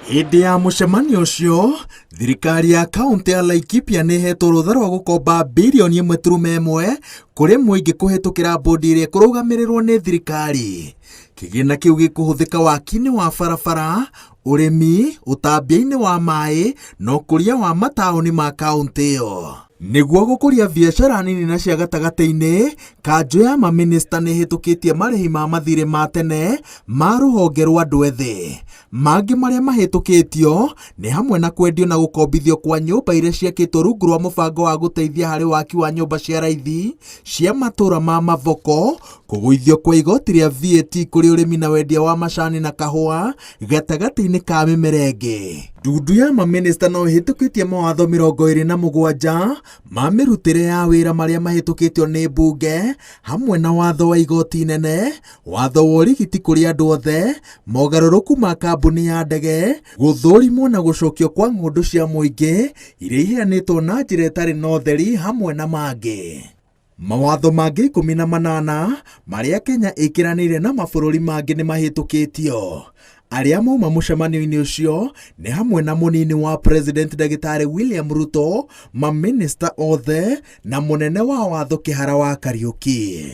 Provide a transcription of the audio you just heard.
Hĩndĩ ya mũcemanio ũcio, thirikari ya kaunti ya Laikipia nĩ ĩhetwo rũtha rwa gũkomba birioni 1.1 kũrĩ mũingĩ kũhetũkĩra bodi ĩrĩa kũrũgamĩrĩrwo nĩ thirikari. Kĩgĩna kĩu gĩkũhũthĩka waki-inĩ wa barabara, ũrĩmi, ũtambia-inĩ wa maĩ na ũkũria wa mataũni ma kaunti ĩyo. Nĩguo gũkũria biacara nini na cia gatagatĩ-inĩ, kanjũ ya mamĩnĩsta nĩ ĩhetũkĩtie marĩhi ma mathirĩ ma tene ma rũhonge rwa andũ ethĩ. Mangĩ marĩa mahetũkĩtio nĩ hamwe na kwendio na gũkombithio kwa nyũmba iria ciakĩtwo rungu rwa mũbango wa gũteithia harĩ waki wa nyũmba cia raithi cia matũra ma Mavoko, kũgũithio kwa igoti rĩa VAT kũrĩ ũrĩmi na wendia wa macani na kahũa, gatagatĩ-inĩ ka mĩmera ĩngĩ. Ndundu ya mamĩnĩsta no ĩhetũkĩtie mawatho 27 ma mĩrutĩre ya wĩra marĩa mahetũkĩtio nĩ mbunge, hamwe na watho wa igoti inene, watho wa ũrigiti kũrĩ andũ othe, mogarũrũku ma kambuni ya ndege, gũthũrimwo na gũcokio kwa ng'ũndũ cia mũingĩ iria iheanĩtwo na njĩra ĩtarĩ na ũtheri, hamwe na mangĩ. Mawatho mangĩ 18 marĩa Kenya ĩkĩranĩire na mabũrũri mangĩ nĩ mahetũkĩtio. Arĩa mauma mũcemanio-inĩ ũcio nĩ hamwe na mũnini wa President Ndagĩtarĩ William Ruto, mamĩnĩsta othe na mũnene wa watho Kĩhara wa Kariuki.